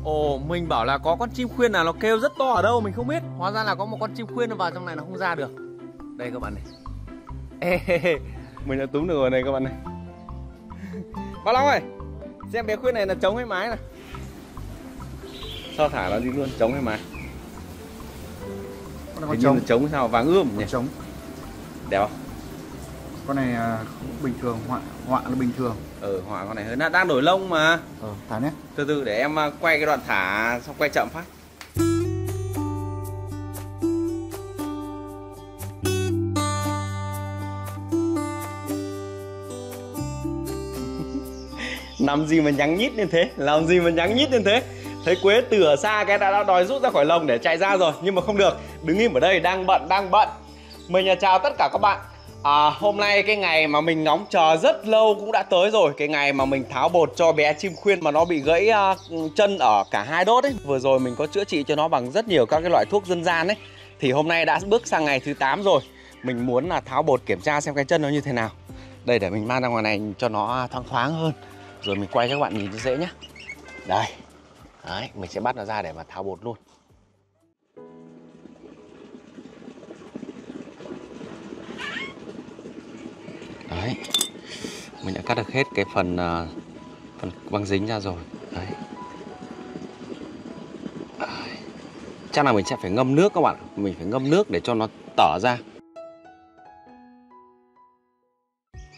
Ồ, mình bảo là có con chim khuyên nào nó kêu rất to ở đâu mình không biết. Hóa ra là có một con chim khuyên nó vào trong này nó không ra được. Đây các bạn này. Ê, mình đã túm được rồi này các bạn này. Bác Long ơi, xem bé khuyên này là trống hay mái này. Sao thả nó đi luôn, trống hay mái? Con trống. Trống sao, vàng ươm nhỉ? Trống. Đẹp không? Con này cũng bình thường, họa là bình thường. Họa con này hơi đang đổi lông mà. Thả nhé. Từ từ để em quay cái đoạn thả xong quay chậm phát. Làm gì mà nhắng nhít như thế? Làm gì mà nhắng nhít như thế? Thấy Quế từ ở xa cái đã đòi rút ra khỏi lồng để chạy ra rồi. Nhưng mà không được, đứng im ở đây, đang bận. Mình chào tất cả các bạn. Hôm nay cái ngày mà mình ngóng chờ rất lâu cũng đã tới rồi. Cái ngày mà mình tháo bột cho bé chim khuyên mà nó bị gãy chân ở cả hai đốt ấy. Vừa rồi mình có chữa trị cho nó bằng rất nhiều các cái loại thuốc dân gian ấy. Thì hôm nay đã bước sang ngày thứ 8 rồi. Mình muốn là tháo bột kiểm tra xem cái chân nó như thế nào. Đây, để mình mang ra ngoài này cho nó thoáng thoáng hơn. Rồi mình quay cho các bạn nhìn cho dễ nhé. Đây. Đấy, mình sẽ bắt nó ra để mà tháo bột luôn. Đấy. Mình đã cắt được hết cái phần băng dính ra rồi. Đấy. Chắc là mình sẽ phải ngâm nước các bạn. Mình phải ngâm nước để cho nó tở ra.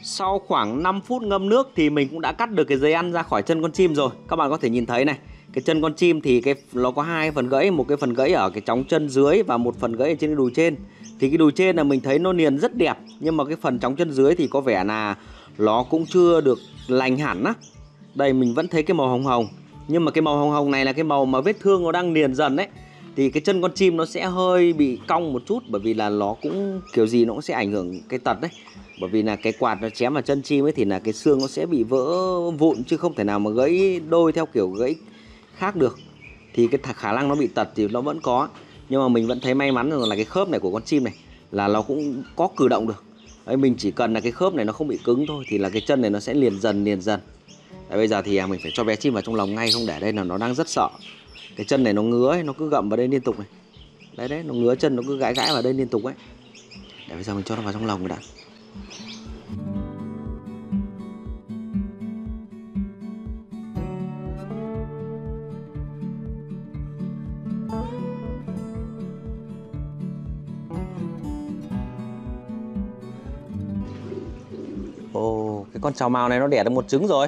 Sau khoảng 5 phút ngâm nước thì mình cũng đã cắt được cái dây ăn ra khỏi chân con chim rồi. Các bạn có thể nhìn thấy này. Cái chân con chim thì nó có hai phần gãy. Một cái phần gãy ở cái chóng chân dưới và một phần gãy ở trên cái đùi trên. Thì cái đùi trên là mình thấy nó niền rất đẹp. Nhưng mà cái phần chóng chân dưới thì có vẻ là nó cũng chưa được lành hẳn á. Đây mình vẫn thấy cái màu hồng hồng. Nhưng mà cái màu hồng hồng này là cái màu mà vết thương nó đang niền dần đấy. Thì cái chân con chim nó sẽ hơi bị cong một chút. Bởi vì là nó cũng kiểu gì nó cũng sẽ ảnh hưởng cái tật đấy. Bởi vì là cái quạt nó chém vào chân chim ấy thì là cái xương nó sẽ bị vỡ vụn. Chứ không thể nào mà gãy đôi theo kiểu gãy khác được. Thì cái khả năng nó bị tật thì nó vẫn có. Nhưng mà mình vẫn thấy may mắn rằng là cái khớp này của con chim này là nó cũng có cử động được. Đấy, mình chỉ cần là cái khớp này nó không bị cứng thôi thì là cái chân này nó sẽ liền dần. Đấy, bây giờ thì mình phải cho bé chim vào trong lồng ngay, không để đây là nó đang rất sợ. Cái chân này nó ngứa ấy, nó cứ gặm vào đây liên tục này. Đấy, nó ngứa chân, nó cứ gãi vào đây liên tục ấy. Để bây giờ mình cho nó vào trong lồng rồi đã. Ồ, cái con trào mào này nó đẻ được một trứng rồi.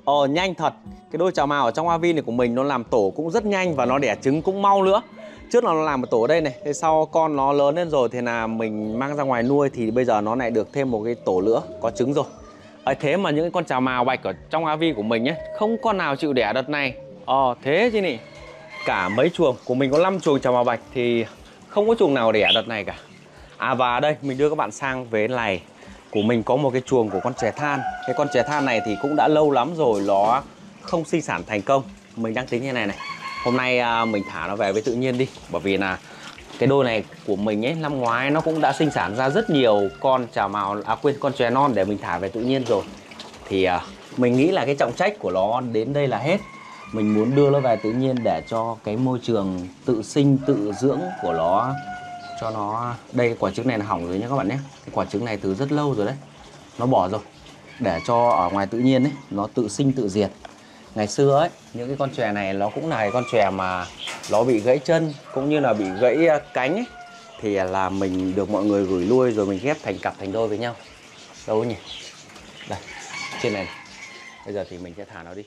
Ồ, nhanh thật. Cái đôi trào mào ở trong Avin này của mình nó làm tổ cũng rất nhanh và nó đẻ trứng cũng mau nữa. Trước là nó làm một tổ ở đây này. Thế sau con nó lớn lên rồi thì là mình mang ra ngoài nuôi thì bây giờ nó lại được thêm một cái tổ nữa có trứng rồi. Thế mà những cái con trào mào bạch ở trong Avin của mình ấy không con nào chịu đẻ đợt này. Thế chứ nhỉ. Cả mấy chuồng của mình có 5 chuồng trào mào bạch thì không có chuồng nào đẻ đợt này cả. Và đây mình đưa các bạn sang vế này. Của mình có một cái chuồng của con chè than. Cái con chè than này thì cũng đã lâu lắm rồi nó không sinh sản thành công. Mình đang tính như này này. Hôm nay mình thả nó về với tự nhiên đi. Bởi vì là cái đôi này của mình ấy năm ngoái nó cũng đã sinh sản ra rất nhiều con trào mào, con chè non để mình thả về tự nhiên rồi. Thì mình nghĩ là cái trọng trách của nó đến đây là hết. Mình muốn đưa nó về tự nhiên để cho cái môi trường tự sinh tự dưỡng của nó cho nó. Đây quả trứng này là hỏng rồi nhé các bạn nhé. Cái quả trứng này từ rất lâu rồi đấy. Nó bỏ rồi. Để cho ở ngoài tự nhiên ấy nó tự sinh tự diệt. Ngày xưa ấy những cái con chè này nó cũng là cái con chè mà nó bị gãy chân cũng như là bị gãy cánh ấy. Thì là mình được mọi người gửi nuôi rồi mình ghép thành cặp thành đôi với nhau. Đâu nhỉ? Đây, trên này. Bây giờ thì mình sẽ thả nó đi.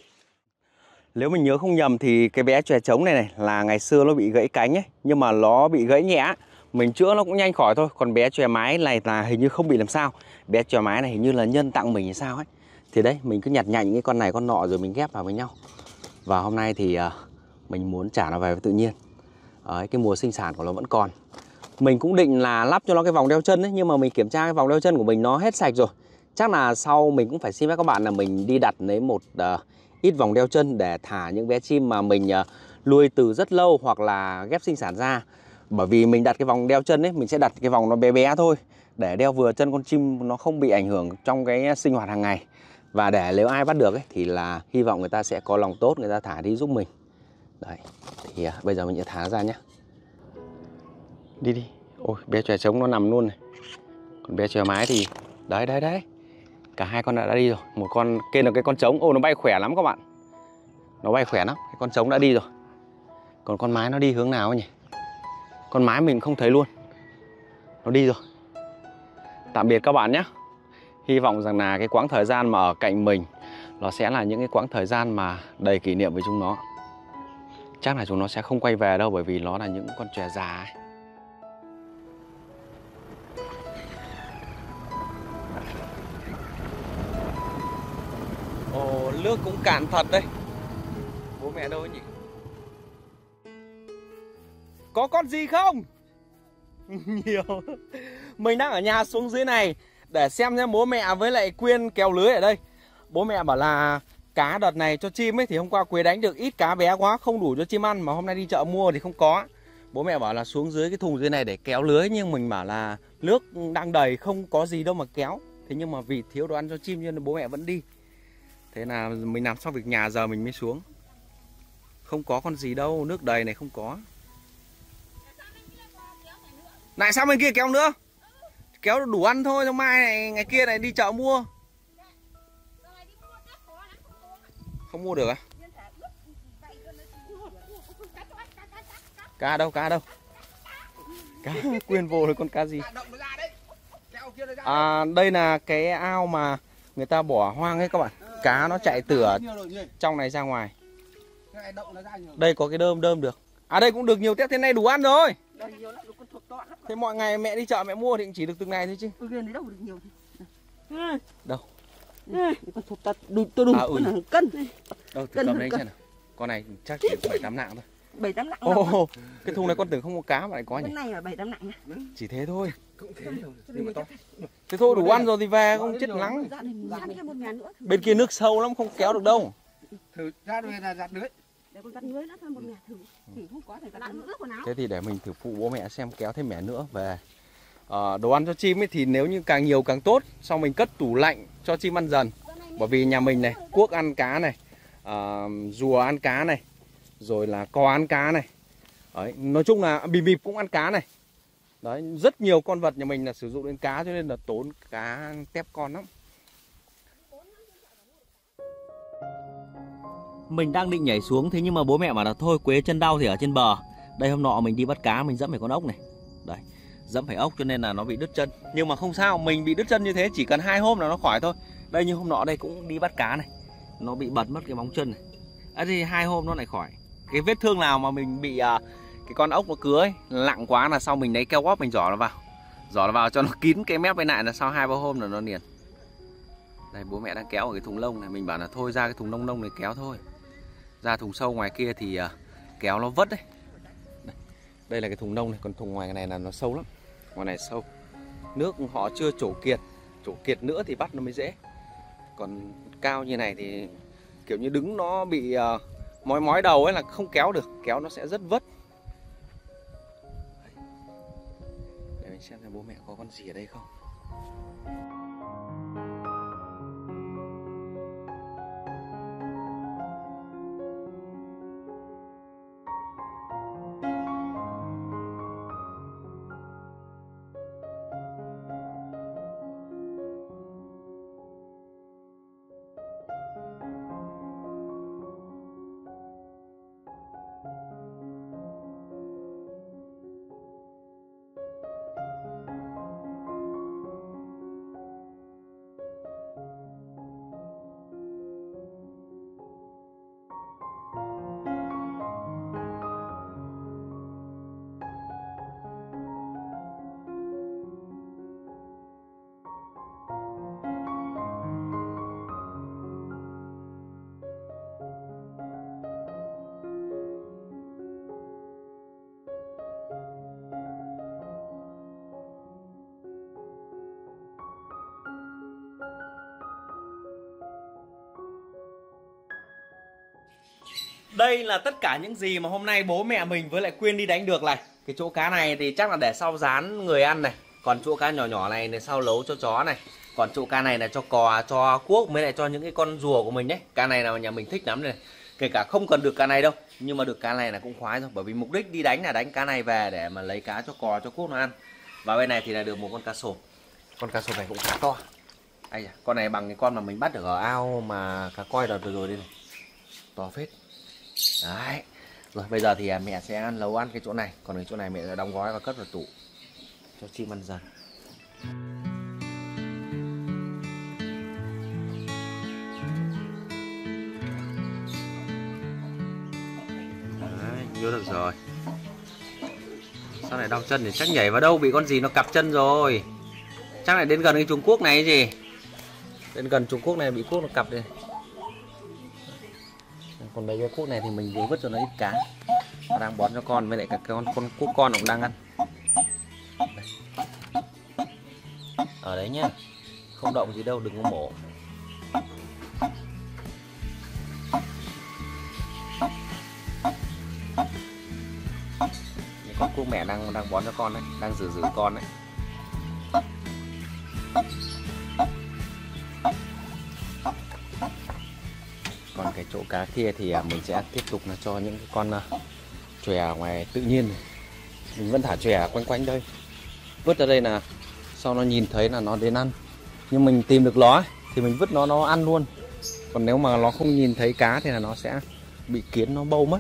Nếu mình nhớ không nhầm thì cái bé chè trống này là ngày xưa nó bị gãy cánh ấy. Nhưng mà nó bị gãy nhẹ. Mình chữa nó cũng nhanh khỏi thôi. Còn bé chè mái này là hình như không bị làm sao. Bé chè mái này hình như là nhân tặng mình hay sao ấy. Thì đấy, mình cứ nhặt nhạnh những cái con này con nọ rồi mình ghép vào với nhau. Và hôm nay thì mình muốn trả nó về với tự nhiên. Cái mùa sinh sản của nó vẫn còn. Mình cũng định là lắp cho nó cái vòng đeo chân ấy. Nhưng mà mình kiểm tra cái vòng đeo chân của mình nó hết sạch rồi. Chắc là sau mình cũng phải xin phép các bạn là mình đi đặt lấy một ít vòng đeo chân để thả những bé chim mà mình nuôi từ rất lâu hoặc là ghép sinh sản ra. Bởi vì mình đặt cái vòng đeo chân ấy, mình sẽ đặt cái vòng nó bé bé thôi để đeo vừa chân con chim nó không bị ảnh hưởng trong cái sinh hoạt hàng ngày. Và để nếu ai bắt được ấy, thì là hy vọng người ta sẽ có lòng tốt, người ta thả đi giúp mình. Đấy, thì bây giờ mình sẽ thả ra nhé. Đi đi. Ôi, bé chòe trống nó nằm luôn này. Còn bé chòe mái thì đấy đấy đấy. Cả hai con đã đi rồi. Một con kia là cái con trống. Ồ, nó bay khỏe lắm các bạn. Nó bay khỏe lắm. Cái con trống đã đi rồi. Còn con mái nó đi hướng nào nhỉ? Con mái mình không thấy luôn. Nó đi rồi. Tạm biệt các bạn nhé. Hy vọng rằng là cái quãng thời gian mà ở cạnh mình nó sẽ là những cái quãng thời gian mà đầy kỷ niệm với chúng nó. Chắc là chúng nó sẽ không quay về đâu, bởi vì nó là những con chòe già ấy. Ồ, nước cũng cạn thật đấy. Bố mẹ đâu ấy nhỉ? Có con gì không? Nhiều. Mình đang ở nhà xuống dưới này để xem nha, bố mẹ với lại Quyên kéo lưới ở đây. Bố mẹ bảo là cá đợt này cho chim ấy thì hôm qua Quế đánh được ít cá bé quá, không đủ cho chim ăn, mà hôm nay đi chợ mua thì không có. Bố mẹ bảo là xuống dưới cái thùng dưới này để kéo lưới, nhưng mình bảo là nước đang đầy không có gì đâu mà kéo. Thế nhưng mà vì thiếu đồ ăn cho chim nên bố mẹ vẫn đi. Thế là mình làm xong việc nhà giờ mình mới xuống. Không có con gì đâu, nước đầy này không có. Lại sang bên kia kéo nữa? Kéo đủ ăn thôi, xong mai này ngày kia này đi chợ mua. Không mua được à? Cá đâu, cá đâu? Cá Quyên vô rồi, con cá gì? À, đây là cái ao mà người ta bỏ hoang ấy các bạn. Cá nó chạy từ ở trong này ra ngoài. Đây có cái đơm được. À đây cũng được nhiều tép, thế này đủ ăn rồi. Thế mọi ngày mẹ đi chợ mẹ mua thì chỉ được từng này thôi chứ. Đâu? Cân. Đâu, thử cầm đấy xem nào. Con này chắc chỉ 7-8 nặng thôi. 7-8 nặng. Ồ, cái thùng này con tưởng không có cá mà lại có nhỉ? Cái này là 7-8 nặng nhá. Chỉ thế thôi. Thế thôi đủ ăn rồi thì về, không chết nắng. Bên kia nước sâu lắm, không kéo được đâu. Thử ra đuôi là giặt lưới. Để con giặt lưới nữa thôi, một mẻ thử. Không có thể giặt nữa quần áo. Thế thì để mình thử phụ bố mẹ xem kéo thêm mẻ nữa về. Đồ ăn cho chim ấy thì nếu như càng nhiều càng tốt. Sau mình cất tủ lạnh cho chim ăn dần. Bởi vì nhà mình này, cuốc ăn cá này, rùa ăn cá này, rồi là cò ăn cá này. Đấy, nói chung là bìm bịp cũng ăn cá này. Đấy, rất nhiều con vật nhà mình là sử dụng đến cá, cho nên là tốn cá tép con lắm. Mình đang định nhảy xuống, thế nhưng mà bố mẹ bảo là thôi Quế chân đau thì ở trên bờ. Đây hôm nọ mình đi bắt cá mình dẫm phải con ốc này. Đấy, dẫm phải ốc cho nên là nó bị đứt chân. Nhưng mà không sao, mình bị đứt chân như thế chỉ cần 2 hôm là nó khỏi thôi. Đây như hôm nọ đây cũng đi bắt cá này, nó bị bật mất cái móng chân này. Thì 2 hôm nó lại khỏi. Cái vết thương nào mà mình bị cái con ốc nó cứa ấy, nặng quá là sau mình lấy keo góp mình giỏ nó vào cho nó kín cái mép bên lại, là sau 2-3 hôm là nó liền. Đây bố mẹ đang kéo ở cái thùng lông này, mình bảo là thôi ra cái thùng lông này kéo thôi. Ra thùng sâu ngoài kia thì kéo nó vất đấy. Đây là cái thùng nông này, còn thùng ngoài này là nó sâu lắm. Ngoài này sâu. Nước họ chưa trổ kiệt nữa thì bắt nó mới dễ. Còn cao như này thì kiểu như đứng nó bị mói đầu ấy là không kéo được, kéo nó sẽ rất vất. Để mình xem bố mẹ có con gì ở đây không. Đây là tất cả những gì mà hôm nay bố mẹ mình với lại Quyên đi đánh được này. Cái chỗ cá này thì chắc là để sau rán người ăn này. Còn chỗ cá nhỏ nhỏ này thì sau nấu cho chó này. Còn chỗ cá này là cho cò, cho cuốc, mới lại cho những cái con rùa của mình đấy. Cá này là nhà mình thích lắm này. Kể cả không cần được cá này đâu, nhưng mà được cá này là cũng khoái rồi. Bởi vì mục đích đi đánh là đánh cá này về để mà lấy cá cho cò cho cuốc nó ăn. Và bên này thì là được một con cá sồn. Con cá sồn này cũng khá to. Ây da, con này bằng cái con mà mình bắt được ở ao mà cá coi đợt vừa rồi đây này. To phết. Đấy. Rồi bây giờ thì mẹ sẽ nấu ăn cái chỗ này. Còn cái chỗ này mẹ sẽ đóng gói và cất vào tủ cho chim ăn dần. Đấy, vô được rồi. Sau này đau chân thì chắc nhảy vào đâu bị con gì nó cặp chân rồi. Chắc lại đến gần cái Trung Quốc này gì. Đến gần Trung Quốc này bị cuốc nó cặp đây. Còn mấy cái cuốc này thì mình vừa vứt cho nó ít cá. Nó đang bón cho con với lại cả con cuốc con cũng đang ăn. Đây. Ở đấy nhá. Không động gì đâu, đừng có mổ. Con cuốc mẹ đang bón cho con đấy, đang giữ con đấy. Còn cái chỗ cá kia thì mình sẽ tiếp tục là cho những cái con chòe ngoài tự nhiên này. Mình vẫn thả chòe quanh quanh đây, vứt ra đây là sau nó nhìn thấy là nó đến ăn. Nhưng mình tìm được nó ấy, thì mình vứt nó ăn luôn. Còn nếu mà nó không nhìn thấy cá thì là nó sẽ bị kiến nó bâu mất.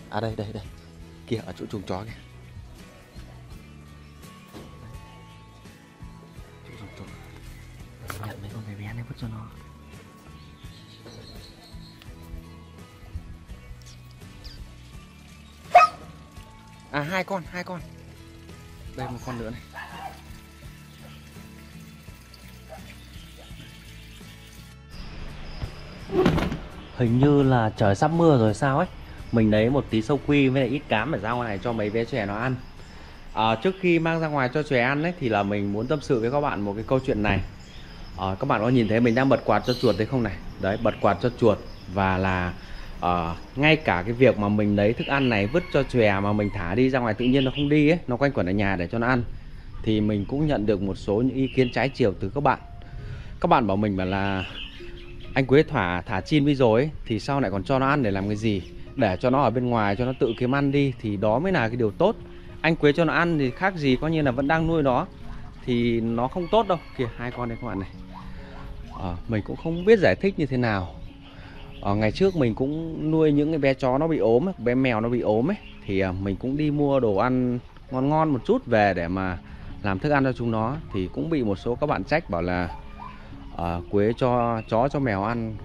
À đây kia ở chỗ chuồng chó kìa. Nhận mấy con bé bé này vứt cho nó. À hai con. Đây một con nữa này. Hình như là trời sắp mưa rồi sao ấy. Mình lấy một tí sâu quy với lại ít cám để ra ngoài cho mấy bé chòe nó ăn. Trước khi mang ra ngoài cho chòe ăn ấy thì là mình muốn tâm sự với các bạn một cái câu chuyện này. Các bạn có nhìn thấy mình đang bật quạt cho chuột đấy không này? Đấy, bật quạt cho chuột. Và là ngay cả cái việc mà mình lấy thức ăn này vứt cho chòe mà mình thả đi ra ngoài tự nhiên nó không đi ấy, nó quanh quẩn ở nhà để cho nó ăn, thì mình cũng nhận được một số những ý kiến trái chiều từ các bạn. Các bạn bảo mình bảo là anh Quế thả chim đi rồi ấy, thì sau này còn cho nó ăn để làm cái gì? Để cho nó ở bên ngoài cho nó tự kiếm ăn đi thì đó mới là cái điều tốt. Anh Quế cho nó ăn thì khác gì coi như là vẫn đang nuôi nó, thì nó không tốt đâu. Kìa hai con đây các bạn này. Mình cũng không biết giải thích như thế nào. Ngày trước mình cũng nuôi những cái bé chó nó bị ốm ấy, bé mèo nó bị ốm ấy, thì mình cũng đi mua đồ ăn ngon một chút về để mà làm thức ăn cho chúng nó. Thì cũng bị một số các bạn trách bảo là Quế cho chó cho mèo ăn,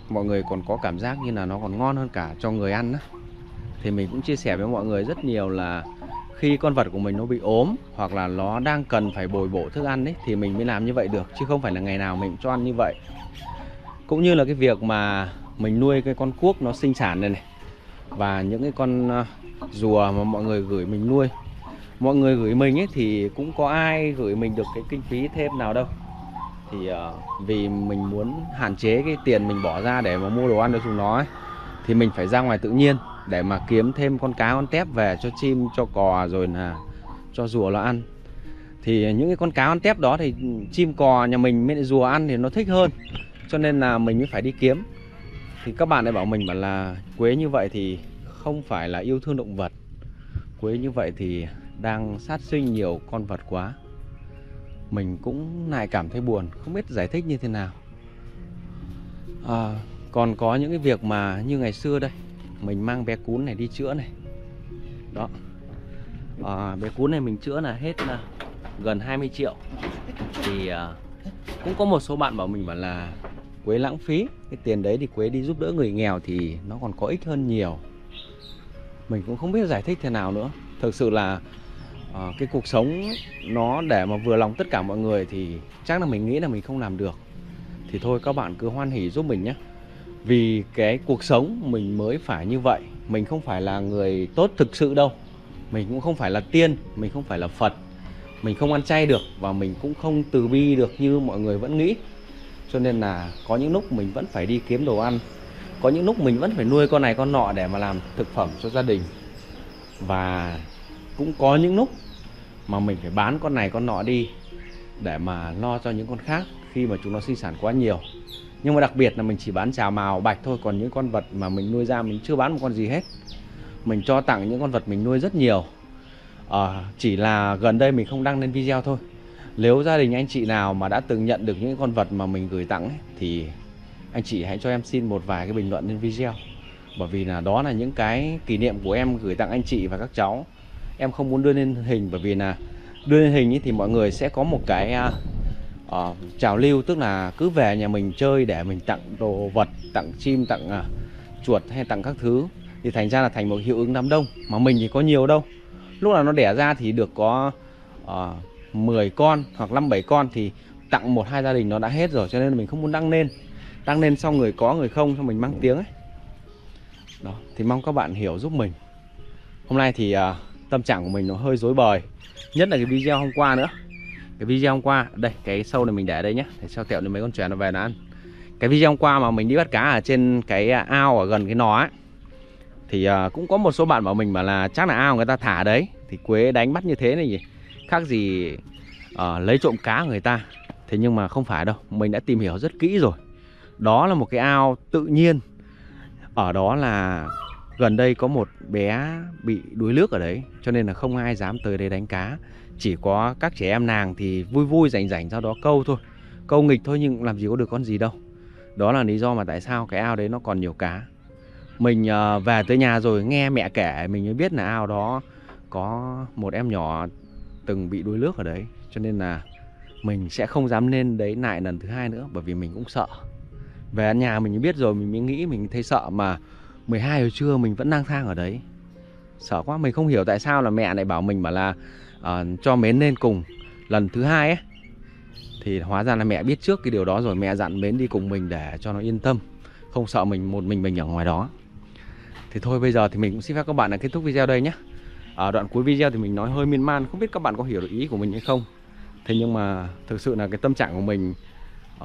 mọi người còn có cảm giác như là nó còn ngon hơn cả cho người ăn đó. Thì mình cũng chia sẻ với mọi người rất nhiều là khi con vật của mình nó bị ốm hoặc là nó đang cần phải bồi bổ thức ăn ấy, thì mình mới làm như vậy được, chứ không phải là ngày nào mình cho ăn như vậy. Cũng như là cái việc mà mình nuôi cái con cuốc nó sinh sản này và những cái con rùa mà mọi người gửi mình nuôi. Mọi người gửi mình ấy thì cũng có ai gửi mình được cái kinh phí thêm nào đâu. Thì vì mình muốn hạn chế cái tiền mình bỏ ra để mà mua đồ ăn cho chúng nó ấy, thì mình phải ra ngoài tự nhiên để mà kiếm thêm con cá con tép về cho chim, cho cò rồi là cho rùa nó ăn. Thì những cái con cá con tép đó thì chim cò nhà mình với rùa ăn thì nó thích hơn, cho nên là mình mới phải đi kiếm. Thì các bạn lại bảo mình bảo là Quế như vậy thì không phải là yêu thương động vật, Quế như vậy thì đang sát sinh nhiều con vật quá. Mình cũng lại cảm thấy buồn, không biết giải thích như thế nào. Còn có những cái việc mà như ngày xưa đây, mình mang bé cún này đi chữa này. Đó, bé cún này mình chữa là hết là gần 20 triệu. Thì cũng có một số bạn bảo mình bảo là Quế lãng phí, cái tiền đấy thì Quế đi giúp đỡ người nghèo thì nó còn có ích hơn nhiều. Mình cũng không biết giải thích thế nào nữa. Thực sự là cái cuộc sống nó để mà vừa lòng tất cả mọi người thì chắc là mình nghĩ là mình không làm được. Thì thôi các bạn cứ hoan hỉ giúp mình nhé. Vì cái cuộc sống mình mới phải như vậy. Mình không phải là người tốt thực sự đâu. Mình cũng không phải là tiên, mình không phải là Phật. Mình không ăn chay được và mình cũng không từ bi được như mọi người vẫn nghĩ. Cho nên là có những lúc mình vẫn phải đi kiếm đồ ăn. Có những lúc mình vẫn phải nuôi con này con nọ để mà làm thực phẩm cho gia đình. Và cũng có những lúc mà mình phải bán con này con nọ đi để mà lo cho những con khác khi mà chúng nó sinh sản quá nhiều. Nhưng mà đặc biệt là mình chỉ bán chào mào bạch thôi. Còn những con vật mà mình nuôi ra mình chưa bán một con gì hết. Mình cho tặng những con vật mình nuôi rất nhiều. Chỉ là gần đây mình không đăng lên video thôi. Nếu gia đình anh chị nào mà đã từng nhận được những con vật mà mình gửi tặng ấy, thì anh chị hãy cho em xin một vài cái bình luận lên video. Bởi vì là đó là những cái kỷ niệm của em gửi tặng anh chị và các cháu. Em không muốn đưa lên hình, bởi vì là đưa lên hình ấy thì mọi người sẽ có một cái trào lưu, tức là cứ về nhà mình chơi để mình tặng đồ vật, tặng chim, tặng chuột hay tặng các thứ, thì thành ra là thành một hiệu ứng đám đông. Mà mình thì có nhiều đâu, lúc nào nó đẻ ra thì được có 10 con hoặc 5-7 con thì tặng 1-2 gia đình nó đã hết rồi. Cho nên là mình không muốn đăng lên. Đăng lên xong người có người không, xong mình mang tiếng ấy. Đó, thì mong các bạn hiểu giúp mình. Hôm nay thì tâm trạng của mình nó hơi rối bời. Nhất là cái video hôm qua nữa. Cái video hôm qua, đây, cái sâu này mình để ở đây nhé, để cho tẹo để mấy con chuyền nó về nó ăn. Cái video hôm qua mà mình đi bắt cá ở trên cái ao ở gần cái nò ấy, thì cũng có một số bạn bảo mình bảo là chắc là ao người ta thả đấy, thì Quế đánh bắt như thế này gì khác gì lấy trộm cá của người ta. Thế nhưng mà không phải đâu, mình đã tìm hiểu rất kỹ rồi. Đó là một cái ao tự nhiên. Ở đó là gần đây có một bé bị đuối nước ở đấy, cho nên là không ai dám tới đây đánh cá. Chỉ có các trẻ em nàng thì vui vui rảnh rảnh sau đó câu thôi, câu nghịch thôi, nhưng làm gì có được con gì đâu. Đó là lý do mà tại sao cái ao đấy nó còn nhiều cá. Mình về tới nhà rồi nghe mẹ kể mình mới biết là ao đó có một em nhỏ từng bị đuối nước ở đấy. Cho nên là mình sẽ không dám lên đấy lại lần thứ hai nữa, bởi vì mình cũng sợ. Về nhà mình mới biết rồi, mình mới nghĩ mình thấy sợ, mà 12 giờ trưa mình vẫn lang thang ở đấy. Sợ quá, mình không hiểu tại sao là mẹ lại bảo mình bảo là cho Mến lên cùng lần thứ hai ấy. Thì hóa ra là mẹ biết trước cái điều đó rồi, mẹ dặn Mến đi cùng mình để cho nó yên tâm, không sợ mình một mình ở ngoài đó. Thì thôi bây giờ thì mình cũng xin phép các bạn là kết thúc video đây nhé. Ở đoạn cuối video thì mình nói hơi miên man, không biết các bạn có hiểu được ý của mình hay không. Thế nhưng mà thực sự là cái tâm trạng của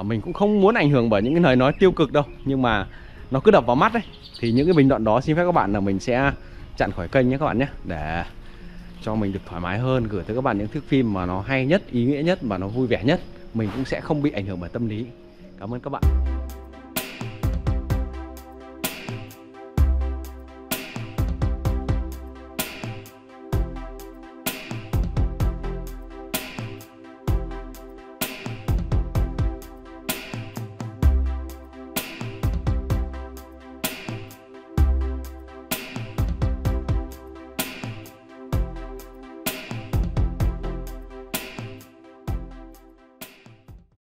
mình cũng không muốn ảnh hưởng bởi những cái lời nói tiêu cực đâu, nhưng mà nó cứ đập vào mắt đấy. Thì những cái bình luận đó xin phép các bạn là mình sẽ chặn khỏi kênh nhé các bạn nhé, để cho mình được thoải mái hơn, gửi tới các bạn những thước phim mà nó hay nhất, ý nghĩa nhất và nó vui vẻ nhất. Mình cũng sẽ không bị ảnh hưởng bởi tâm lý. Cảm ơn các bạn.